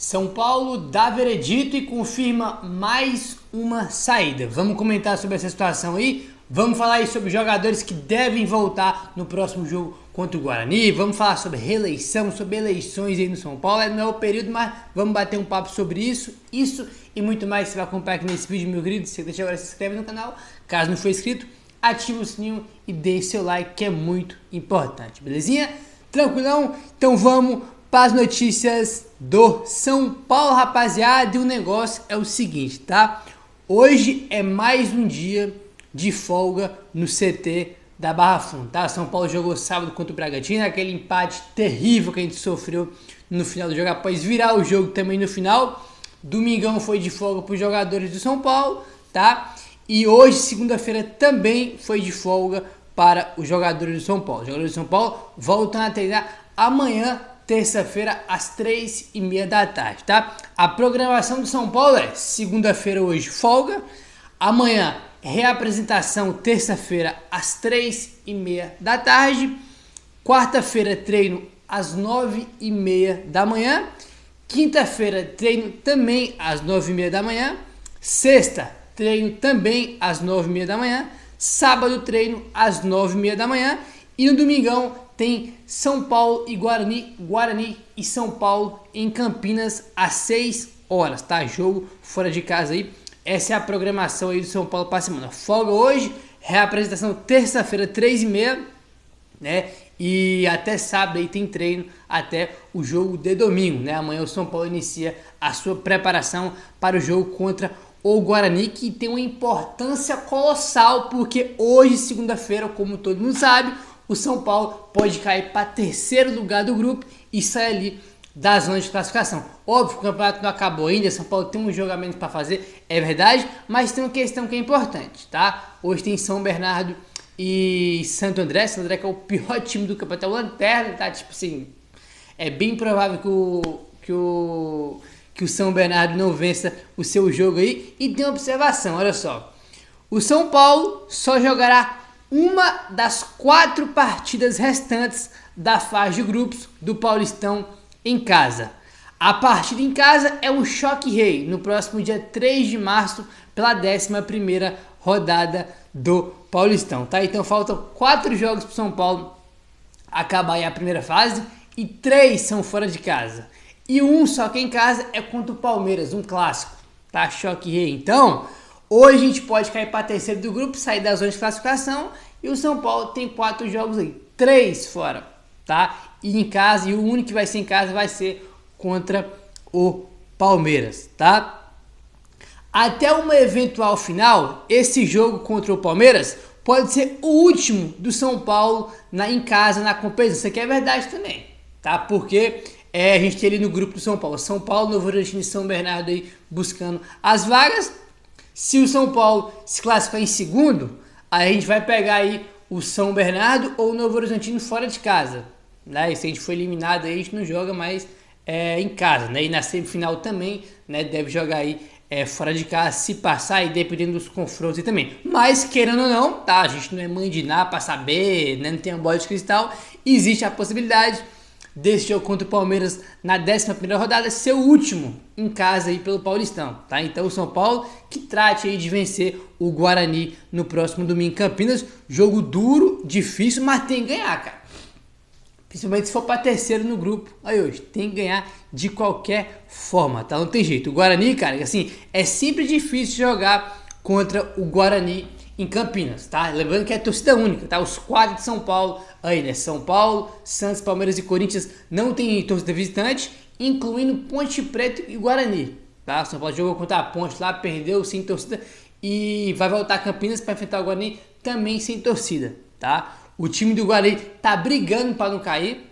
São Paulo dá veredito e confirma mais uma saída. Vamos comentar sobre essa situação aí. Vamos falar aí sobre jogadores que devem voltar no próximo jogo contra o Guarani. Vamos falar sobre reeleição, sobre eleições aí no São Paulo. Não é o período, mas vamos bater um papo sobre isso e muito mais. Você vai acompanhar aqui nesse vídeo, meu querido. Se deixa agora, se inscreve no canal. Caso não for inscrito, ativa o sininho e deixe seu like, que é muito importante, belezinha? Tranquilão? Então vamos para as notícias do São Paulo, rapaziada. E o negócio é o seguinte, tá? Hoje é mais um dia de folga no CT da Barra Funda, tá? São Paulo jogou sábado contra o Bragantino, aquele empate terrível que a gente sofreu no final do jogo, após virar o jogo também no final. Domingão foi de folga para os jogadores do São Paulo, tá? E hoje, segunda-feira, também foi de folga para os jogadores do São Paulo. Os jogadores do São Paulo voltam a treinar amanhã, terça-feira, às 3h30 da tarde, tá? A programação do São Paulo é segunda-feira hoje folga, amanhã reapresentação, terça-feira, às 3h30 da tarde, quarta-feira treino às 9h30 da manhã, quinta-feira treino também às 9h30 da manhã, sexta treino também às 9h30 da manhã, sábado treino às 9h30 da manhã e no domingão tem São Paulo e Guarani e São Paulo em Campinas às 6 horas, tá? Jogo fora de casa aí. Essa é a programação aí do São Paulo para a semana. Folga hoje, reapresentação terça-feira, 3h30, né? E até sábado aí tem treino até o jogo de domingo, né? Amanhã o São Paulo inicia a sua preparação para o jogo contra o Guarani, que tem uma importância colossal, porque hoje, segunda-feira, como todo mundo sabe, o São Paulo pode cair para terceiro lugar do grupo e sair ali da zona de classificação. Óbvio que o campeonato não acabou ainda, São Paulo tem um jogamento para fazer, é verdade, mas tem uma questão que é importante, tá? Hoje tem São Bernardo e Santo André. Santo André que é o pior time do campeonato, é o lanterna, tá? Tipo assim, é bem provável que o São Bernardo não vença o seu jogo aí. E tem uma observação, olha só. O São Paulo só jogará uma das 4 partidas restantes da fase de grupos do Paulistão em casa. A partida em casa é o Choque Rei, no próximo dia 3 de março, pela 11ª rodada do Paulistão, tá? Então faltam 4 jogos para o São Paulo acabar aí a primeira fase e 3 são fora de casa. E um só que em casa é contra o Palmeiras, um clássico, tá? Choque Rei. Então, hoje a gente pode cair para terceiro do grupo, sair da zona de classificação, e o São Paulo tem 4 jogos aí, 3 fora, tá? E em casa, e o único que vai ser em casa vai ser contra o Palmeiras, tá? Até uma eventual final, esse jogo contra o Palmeiras pode ser o último do São Paulo em casa, na competição. Isso aqui é verdade também, tá? Porque a gente tem ali no grupo do São Paulo, Novo Horizontino e São Bernardo aí buscando as vagas. Se o São Paulo se classificar em segundo, aí a gente vai pegar aí o São Bernardo ou o Novo Horizontino fora de casa, né? E se a gente for eliminado aí, a gente não joga mais em casa, né? E na semifinal também, né, deve jogar aí fora de casa, se passar, e dependendo dos confrontos aí também. Mas querendo ou não, tá? A gente não é mãe de nada para saber, né? Não tem uma bola de cristal. Existe a possibilidade desse jogo contra o Palmeiras na 11ª rodada ser o último em casa aí pelo Paulistão, tá? Então o São Paulo que trate aí de vencer o Guarani no próximo domingo em Campinas. Jogo duro, difícil, mas tem que ganhar, cara. Principalmente se for para terceiro no grupo. Aí hoje tem que ganhar de qualquer forma, tá? Não tem jeito. O Guarani, cara, assim, é sempre difícil jogar contra o Guarani em Campinas, tá? Lembrando que é torcida única, tá? Os 4 de São Paulo aí, né? São Paulo, Santos, Palmeiras e Corinthians não tem torcida visitante, incluindo Ponte Preta e Guarani, tá? São Paulo jogou contra a Ponte lá, perdeu sem torcida e vai voltar a Campinas para enfrentar o Guarani também sem torcida, tá? O time do Guarani tá brigando para não cair,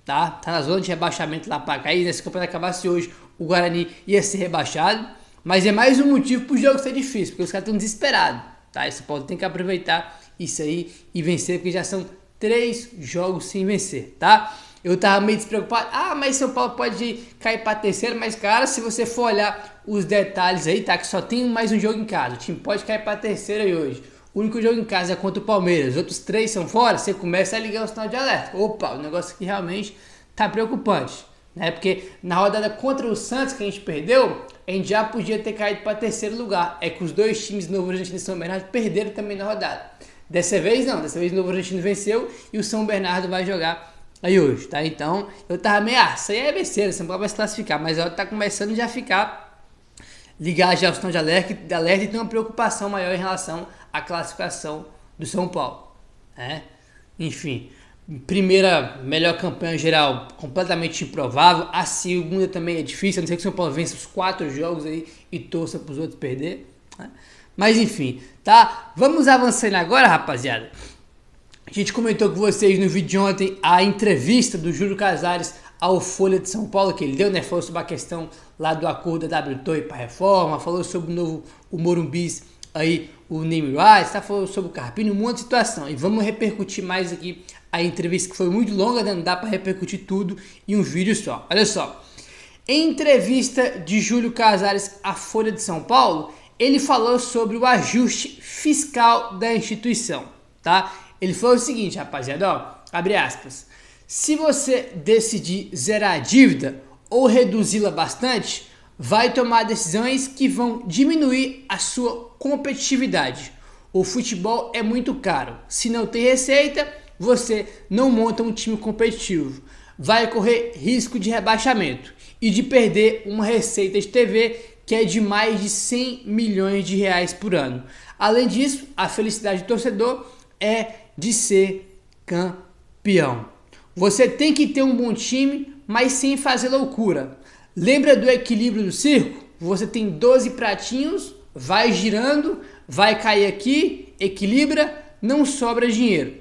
tá? Tá na zona de rebaixamento lá para cair, né? Se o campeonato acabasse hoje, o Guarani ia ser rebaixado, mas é mais um motivo pro jogo ser difícil, porque os caras estão desesperados, tá? Esse Paulo tem que aproveitar isso aí e vencer, porque já são 3 jogos sem vencer, tá? Eu tava meio despreocupado, mas São Paulo pode cair para terceiro, mas cara, se você for olhar os detalhes aí, tá? Que só tem mais um jogo em casa, o time pode cair para terceiro aí hoje. O único jogo em casa é contra o Palmeiras, os outros 3 são fora, você começa a ligar o sinal de alerta. Opa, o negócio aqui realmente tá preocupante. né? Porque na rodada contra o Santos, que a gente perdeu, a gente já podia ter caído para terceiro lugar. É que os dois times do Novo Horizontino e São Bernardo perderam também na rodada. Dessa vez não, dessa vez o Novo Horizontino venceu e o São Bernardo vai jogar aí hoje, tá? Então, eu tava meio, isso aí é besteira, São Paulo vai se classificar, mas ela tá começando já a ficar, ligar já o sinal de alerta e ter uma preocupação maior em relação à classificação do São Paulo, né? Enfim, primeira melhor campanha geral completamente improvável, a segunda também é difícil, a não ser que o São Paulo vença os 4 jogos aí e torça pros outros perder, né? Mas enfim, tá? Vamos avançando agora, rapaziada. A gente comentou com vocês no vídeo de ontem a entrevista do Júlio Casares ao Folha de São Paulo que ele deu, né? Falou sobre a questão lá do acordo da W Torre para reforma, falou sobre o novo o Morumbis aí, o name rights, tá? Falou sobre o Carpini, um monte de situação. E vamos repercutir mais aqui a entrevista que foi muito longa, né? Não dá para repercutir tudo em um vídeo só. Olha só. Em entrevista de Júlio Casares à Folha de São Paulo, ele falou sobre o ajuste fiscal da instituição, tá? Ele falou o seguinte, rapaziada, ó, abre aspas. Se você decidir zerar a dívida ou reduzi-la bastante, vai tomar decisões que vão diminuir a sua competitividade. O futebol é muito caro. Se não tem receita, você não monta um time competitivo. Vai correr risco de rebaixamento e de perder uma receita de TV que é de mais de 100 milhões de reais por ano. Além disso, a felicidade do torcedor é de ser campeão. Você tem que ter um bom time, mas sem fazer loucura. Lembra do equilíbrio do circo? Você tem 12 pratinhos, vai girando, vai cair aqui, equilibra, não sobra dinheiro,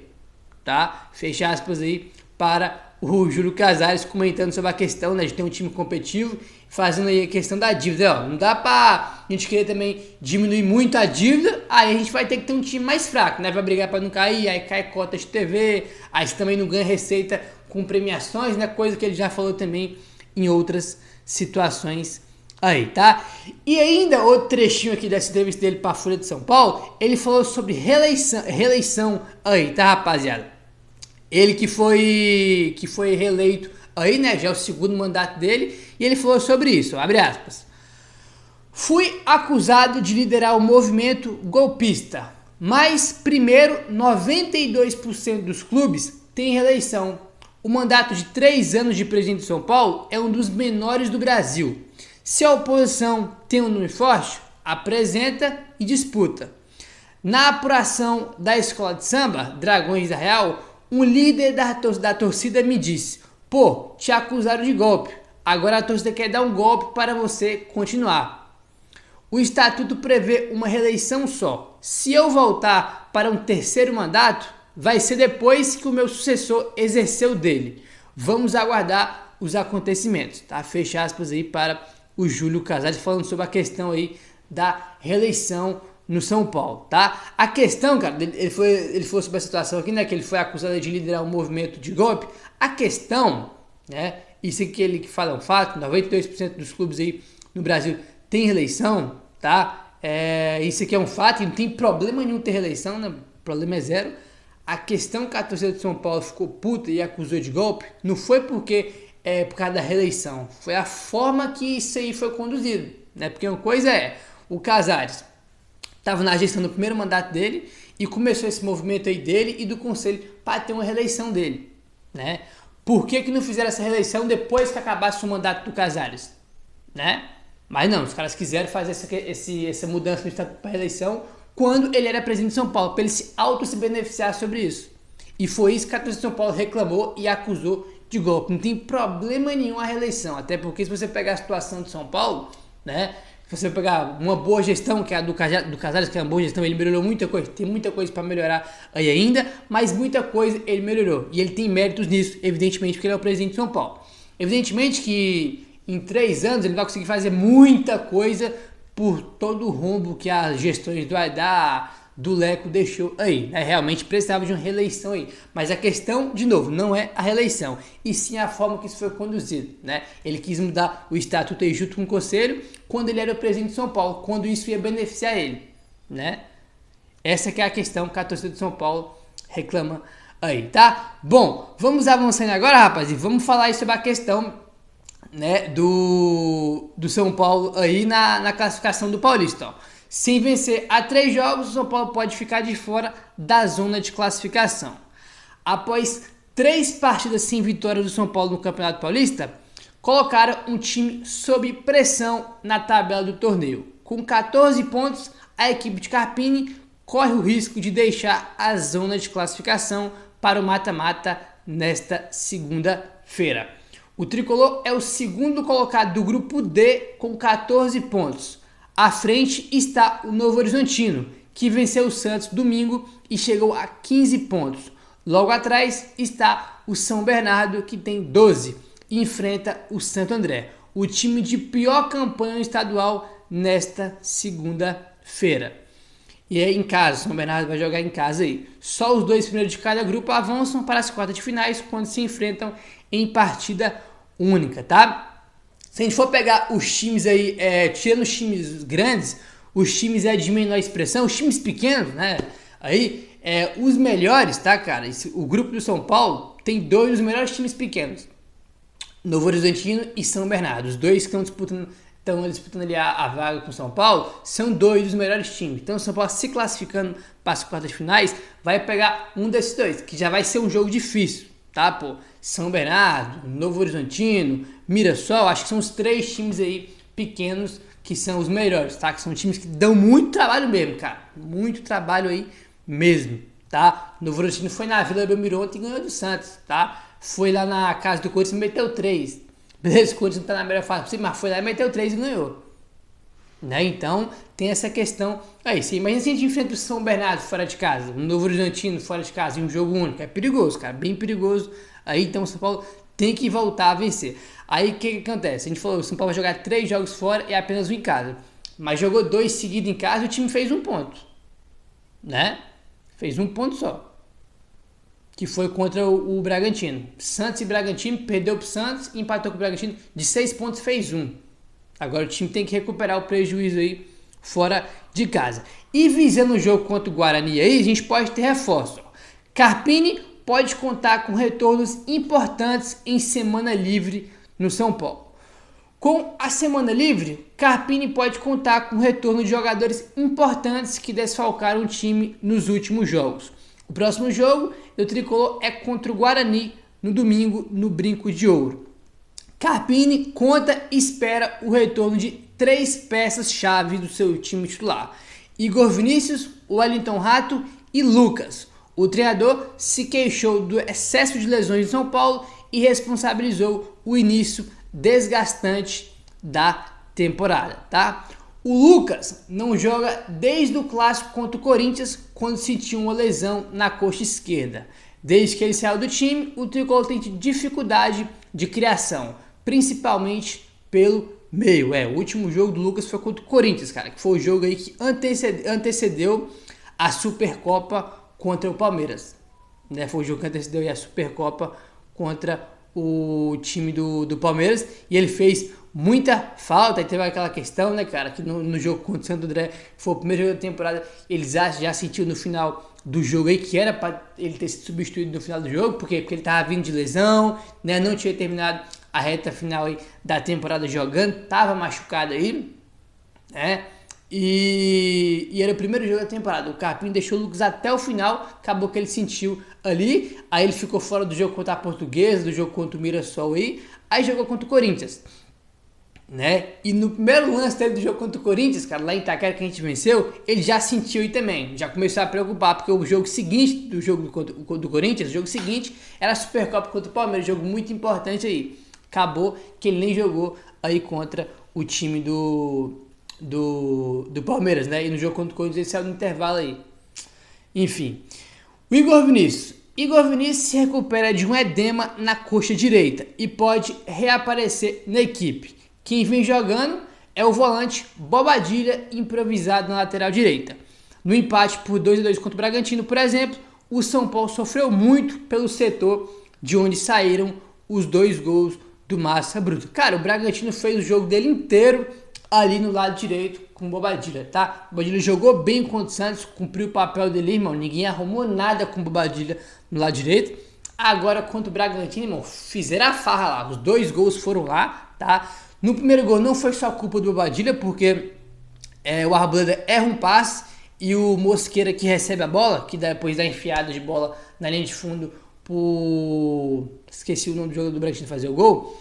tá? Fecha aspas aí para o Júlio Casares comentando sobre a questão, né, de ter um time competitivo, fazendo aí a questão da dívida. Ó, não dá pra gente querer também diminuir muito a dívida, aí a gente vai ter que ter um time mais fraco, né? Vai brigar pra não cair, aí cai cota de TV, aí você também não ganha receita com premiações, né? Coisa que ele já falou também em outras situações aí, tá? E ainda outro trechinho aqui dessa entrevista dele pra Folha de São Paulo, ele falou sobre reeleição aí, tá, rapaziada? Ele que foi reeleito aí, né, já é o segundo mandato dele, e ele falou sobre isso, abre aspas. Fui acusado de liderar o movimento golpista, mas primeiro 92% dos clubes têm reeleição. O mandato de 3 anos de presidente de São Paulo é um dos menores do Brasil. Se a oposição tem um nome forte, apresenta e disputa. Na apuração da escola de samba, Dragões da Real, um líder da torcida me disse: pô, te acusaram de golpe, agora a torcida quer dar um golpe para você continuar. O estatuto prevê uma reeleição só. Se eu voltar para um terceiro mandato, vai ser depois que o meu sucessor exerceu dele. Vamos aguardar os acontecimentos, tá? Fecha aspas aí para o Júlio Casares falando sobre a questão aí da reeleição no São Paulo, tá? A questão, cara, ele falou sobre a situação aqui, né, que ele foi acusado de liderar um movimento de golpe. A questão, né, isso aqui ele que fala é um fato, 92% dos clubes aí no Brasil tem reeleição, tá? Isso aqui é um fato e não tem problema nenhum ter reeleição, né? O problema é zero. A questão que a torcida de São Paulo ficou puta e acusou de golpe não foi porque por causa da reeleição, foi a forma que isso aí foi conduzido, né? Porque uma coisa é o Casares estava na gestão do primeiro mandato dele e começou esse movimento aí dele e do conselho para ter uma reeleição dele, né? Por que não fizeram essa reeleição depois que acabasse o mandato do Casares, né? Mas não, os caras quiseram fazer essa mudança no estatuto para reeleição quando ele era presidente de São Paulo, para ele se beneficiar sobre isso. E foi isso que a torcida de São Paulo reclamou e acusou de golpe. Não tem problema nenhum a reeleição, até porque se você pegar a situação de São Paulo, né? Se você pegar uma boa gestão, que é a do Casares, que é uma boa gestão, ele melhorou muita coisa, tem muita coisa para melhorar aí ainda, mas muita coisa ele melhorou. E ele tem méritos nisso, evidentemente, porque ele é o presidente de São Paulo. Evidentemente que em 3 anos ele vai conseguir fazer muita coisa por todo o rombo que as gestões do Aidar, do Leco deixou aí, né? Realmente precisava de uma reeleição aí, mas a questão, de novo, não é a reeleição, e sim a forma que isso foi conduzido, né? Ele quis mudar o estatuto aí junto com o conselho, quando ele era o presidente de São Paulo, quando isso ia beneficiar ele, né? Essa que é a questão que a torcida de São Paulo reclama aí, tá? Bom, vamos avançando agora, rapaz, e vamos falar aí sobre a questão né, do São Paulo aí na classificação do Paulista. Ó. Sem vencer a 3 jogos, o São Paulo pode ficar de fora da zona de classificação. Após 3 partidas sem vitória do São Paulo no Campeonato Paulista, colocaram um time sob pressão na tabela do torneio. Com 14 pontos, a equipe de Carpini corre o risco de deixar a zona de classificação para o mata-mata nesta segunda-feira. O Tricolor é o segundo colocado do grupo D com 14 pontos. À frente está o Novo Horizontino, que venceu o Santos domingo e chegou a 15 pontos. Logo atrás está o São Bernardo, que tem 12, e enfrenta o Santo André, o time de pior campanha estadual nesta segunda-feira. E é em casa, São Bernardo vai jogar em casa aí. Só os 2 primeiros de cada grupo avançam para as quartas de finais quando se enfrentam em partida única, tá? Se a gente for pegar os times aí, tirando os times grandes, os times de menor expressão, os times pequenos, né? Aí, os melhores, tá, cara? O grupo do São Paulo tem 2 dos melhores times pequenos. Novo Horizontino e São Bernardo. Os 2 que estão disputando ali a vaga com o São Paulo, são 2 dos melhores times. Então o São Paulo se classificando para as quartas de finais, vai pegar um desses 2, que já vai ser um jogo difícil, tá, pô? São Bernardo, Novo Horizontino, Mirassol, acho que são os 3 times aí pequenos que são os melhores, tá? Que são times que dão muito trabalho mesmo, cara. Muito trabalho aí mesmo, tá? Novo Horizontino foi na Vila Belmiro ontem e ganhou do Santos, tá? Foi lá na casa do Corinthians e meteu 3. Beleza, o Corinthians não tá na melhor fase, mas foi lá e meteu 3 e ganhou. Né? Então, tem essa questão. Aí, você imagina se a gente enfrenta o São Bernardo fora de casa, o Novo Horizontino fora de casa, em um jogo único. É perigoso, cara, bem perigoso. Aí, então, o São Paulo tem que voltar a vencer. Aí, o que acontece? A gente falou, o São Paulo vai jogar 3 jogos fora e apenas 1 em casa. Mas jogou 2 seguidos em casa e o time fez 1 ponto. Né? Fez 1 ponto só. Que foi contra o Bragantino. Santos e Bragantino, perdeu pro Santos, empatou com o Bragantino, de 6 pontos fez 1. Agora o time tem que recuperar o prejuízo aí fora de casa. E visando o jogo contra o Guarani aí, a gente pode ter reforço. Carpini pode contar com retornos importantes em semana livre no São Paulo. Com a semana livre, Carpini pode contar com o retorno de jogadores importantes que desfalcaram o time nos últimos jogos. O próximo jogo do Tricolor é contra o Guarani no domingo no Brinco de Ouro. Carpini conta e espera o retorno de 3 peças-chave do seu time titular: Igor Vinícius, Wellington Rato e Lucas. O treinador se queixou do excesso de lesões em São Paulo e responsabilizou o início desgastante da temporada, tá? O Lucas não joga desde o clássico contra o Corinthians, quando sentiu uma lesão na coxa esquerda. Desde que ele saiu do time, o Tricolor tem dificuldade de criação, principalmente pelo meio. O último jogo do Lucas foi contra o Corinthians, cara, que foi o jogo aí que antecedeu a Supercopa contra o Palmeiras. Né? Foi o jogo que antecedeu a Supercopa contra o time do Palmeiras, e ele fez muita falta. E teve aquela questão, né, cara, que no jogo contra o Santo André, foi o primeiro jogo da temporada, eles já sentiu no final do jogo aí que era para ele ter sido substituído no final do jogo, porque ele tava vindo de lesão, né, não tinha terminado a reta final aí da temporada jogando, tava machucado aí, né, e era o primeiro jogo da temporada. O Carpini deixou o Lucas até o final, acabou que ele sentiu ali, aí ele ficou fora do jogo contra a Portuguesa, do jogo contra o Mirassol aí jogou contra o Corinthians, né? E no primeiro lance dele do jogo contra o Corinthians, cara, lá em Itaquera que a gente venceu, ele já sentiu aí também, já começou a preocupar, porque o jogo seguinte do jogo do Corinthians, o jogo seguinte era a Supercopa contra o Palmeiras, jogo muito importante aí. Acabou que ele nem jogou aí contra o time do Palmeiras, né? E no jogo contra o Corinthians ele saiu no intervalo aí. Enfim, o Igor Vinícius se recupera de um edema na coxa direita e pode reaparecer na equipe. Quem vem jogando é o volante Bobadilha, improvisado na lateral direita. No empate por 2-2 contra o Bragantino, por exemplo, o São Paulo sofreu muito pelo setor de onde saíram os 2 gols do Massa Bruto. Cara, o Bragantino fez o jogo dele inteiro ali no lado direito com o Bobadilha, tá? O Bobadilha jogou bem contra o Santos, cumpriu o papel dele, irmão. Ninguém arrumou nada com o Bobadilha no lado direito. Agora contra o Bragantino, irmão, fizeram a farra lá. Os 2 gols foram lá, tá? No primeiro gol não foi só culpa do Bobadilla, porque o Arboleda erra um passe e o Mosquera que recebe a bola, que depois da enfiada de bola na linha de fundo esqueci o nome do jogador do Bragantino fazer o gol.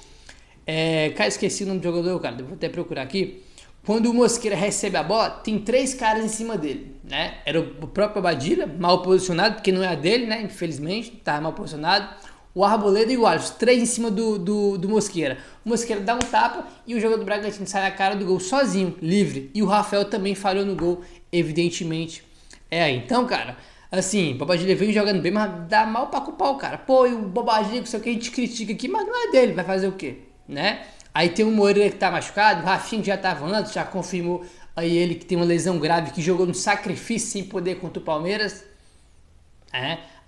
Cara, esqueci o nome do jogador, cara, vou até procurar aqui. Quando o Mosquera recebe a bola, tem 3 caras em cima dele, né? Era o próprio Bobadilla, mal posicionado, porque não é a dele, né? Infelizmente, tá mal posicionado. O Arboleda e o Alisson, 3 em cima do Mosquera. O Mosquera dá um tapa e o jogador do Bragantino sai na cara do gol sozinho, livre. E o Rafael também falhou no gol, evidentemente. Então, cara, assim, o Bobadilla vem jogando bem, mas dá mal pra culpar o cara. Pô, e o Bobadilla, isso aqui a gente critica aqui, mas não é dele, vai fazer o quê, né? Aí tem o Moreira que tá machucado, o Rafinha que já tava antes, já confirmou aí ele que tem uma lesão grave, que jogou no sacrifício sem poder contra o Palmeiras.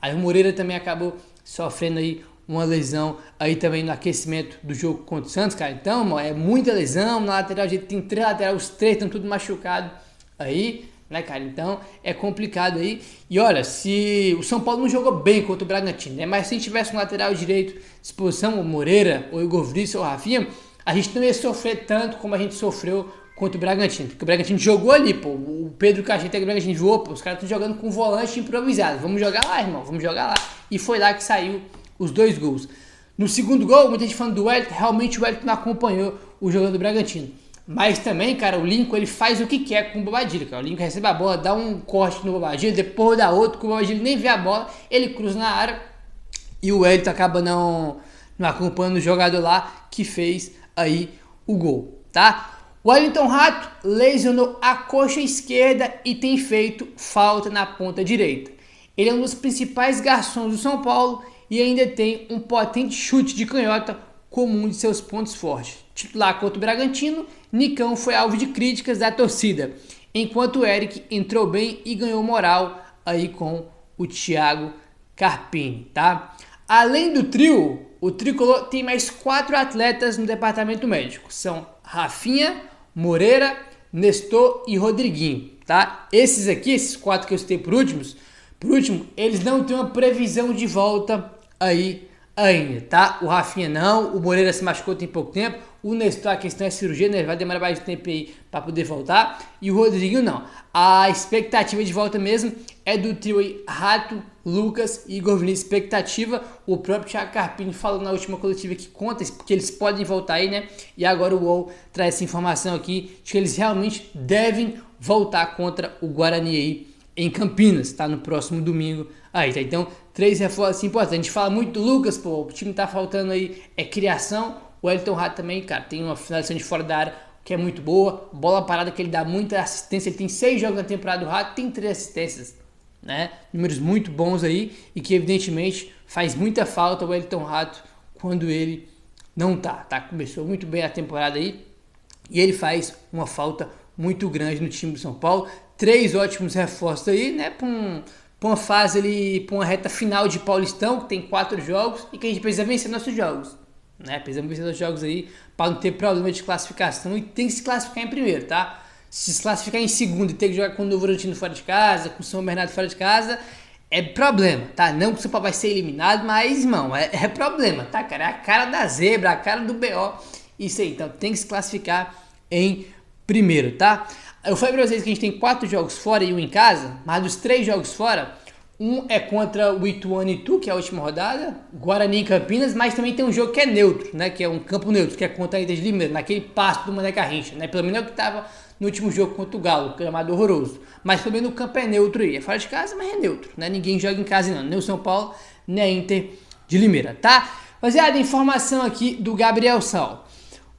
Aí o Moreira também acabou sofrendo aí uma lesão aí também no aquecimento do jogo contra o Santos, cara. Então, é muita lesão, na lateral a gente tem 3 laterais, os 3 estão tudo machucados aí, né, cara? Então é complicado aí. E olha, se o São Paulo não jogou bem contra o Bragantino, né? Mas se a gente tivesse um lateral direito de disposição, o Moreira, ou o Igor Vinícius ou o Rafinha, a gente não ia sofrer tanto como a gente sofreu contra o Bragantino. Porque o Bragantino jogou ali, pô. O Pedro Caixeta que o Bragantino jogou, pô. Os caras estão jogando com volante improvisado. Vamos jogar lá, irmão. Vamos jogar lá. E foi lá que saiu os 2 gols. No segundo gol, muita gente falando do Wellington. Realmente o Wellington não acompanhou o jogador do Bragantino. Mas também, cara, o Lincoln, ele faz o que quer com o Bobadilla, cara. O Lincoln recebe a bola, dá um corte no Bobadilla, depois dá outro, que o Bobadilla nem vê a bola, ele cruza na área e o Wellington acaba não acompanhando o jogador lá que fez aí o gol, tá? O Wellington Rato lesionou a coxa esquerda e tem feito falta na ponta direita. Ele é um dos principais garçons do São Paulo e ainda tem um potente chute de canhota como um de seus pontos fortes. Titular contra o Bragantino, Nicão foi alvo de críticas da torcida, enquanto o Eric entrou bem e ganhou moral aí com o Thiago Carpini, tá? Além do trio, o Tricolor tem mais 4 atletas no departamento médico. São Rafinha, Moreira, Nestor e Rodriguinho, tá? Esses 4 que eu citei por último, eles não têm uma previsão de volta aí ainda, tá? O Rafinha não, o Moreira se machucou tem pouco tempo, o Nestor, a questão é cirurgia, né? Ele vai demorar mais tempo aí para poder voltar, e o Rodriguinho não. A expectativa de volta mesmo é do trio aí, Rato, Lucas e Igor Vinícius. Expectativa, o próprio Thiago Carpini falou na última coletiva que conta, porque eles podem voltar aí, né? E agora o UOL traz essa informação aqui de que eles realmente devem voltar contra o Guarani aí em Campinas, tá? No próximo domingo aí, tá? Então, 3 reforços importantes. A gente fala muito do Lucas, pô, o time tá faltando aí, criação. O Wellington Rato também, cara, tem uma finalização de fora da área que é muito boa, bola parada que ele dá muita assistência, ele tem 6 jogos na temporada do Rato, tem 3 assistências, né? Números muito bons aí e que evidentemente faz muita falta o Wellington Rato quando ele não tá? Começou muito bem a temporada aí e ele faz uma falta muito grande no time do São Paulo. 3 ótimos reforços aí, né? Pra uma fase ali, pra uma reta final de Paulistão, que tem 4 jogos e que a gente precisa vencer nossos jogos, né? Precisamos vencer nossos jogos aí para não ter problema de classificação e tem que se classificar em primeiro, tá? Se classificar em segundo e ter que jogar com o Novo Horizontino fora de casa, com o São Bernardo fora de casa, é problema, tá? Não que o São Paulo vai ser eliminado, mas, irmão, é problema, tá, cara? É a cara da zebra, a cara do BO, isso aí. Então tem que se classificar em primeiro, tá? Eu falei pra vocês que a gente tem 4 jogos fora e 1 em casa, mas dos 3 jogos fora, um é contra o Ituano e Itu, que é a última rodada, Guarani e Campinas, mas também tem um jogo que é neutro, né? Que é um campo neutro, que é contra a Ilha de Limeira, naquele pasto do Mané Garrincha, né? Pelo menos é o que tava no último jogo contra o Galo, gramado horroroso. Mas pelo menos o campo é neutro aí. É fora de casa, mas é neutro, né? Ninguém joga em casa não, nem o São Paulo, nem a Inter de Limeira, tá? Rapaziada, informação aqui do Gabriel Sal.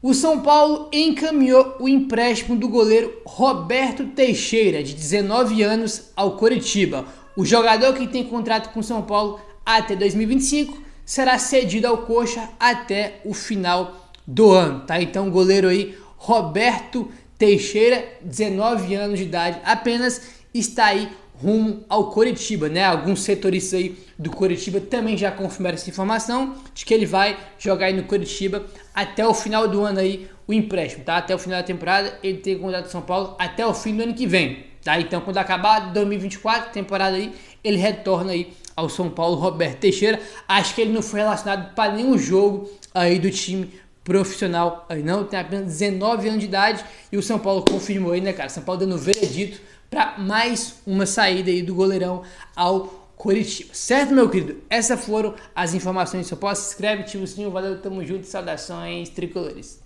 O São Paulo encaminhou o empréstimo do goleiro Roberto Teixeira, de 19 anos, ao Coritiba. O jogador que tem contrato com o São Paulo até 2025 será cedido ao Coxa até o final do ano, tá? Então o goleiro aí, Roberto Teixeira, 19 anos de idade apenas, está aí rumo ao Coritiba, né? Alguns setoristas aí do Coritiba também já confirmaram essa informação de que ele vai jogar aí no Coritiba até o final do ano aí, o empréstimo, tá? Até o final da temporada, ele tem contrato com São Paulo até o fim do ano que vem, tá? Então, quando acabar 2024, temporada aí, ele retorna aí ao São Paulo, Roberto Teixeira. Acho que ele não foi relacionado para nenhum jogo aí do time profissional aí não, tem apenas 19 anos de idade e o São Paulo confirmou aí, né, cara? São Paulo dando veredito para mais uma saída aí do goleirão ao Coritiba. Certo, meu querido? Essas foram as informações do São Paulo. Se inscreve, ativa o sininho, valeu, tamo junto, saudações tricolores.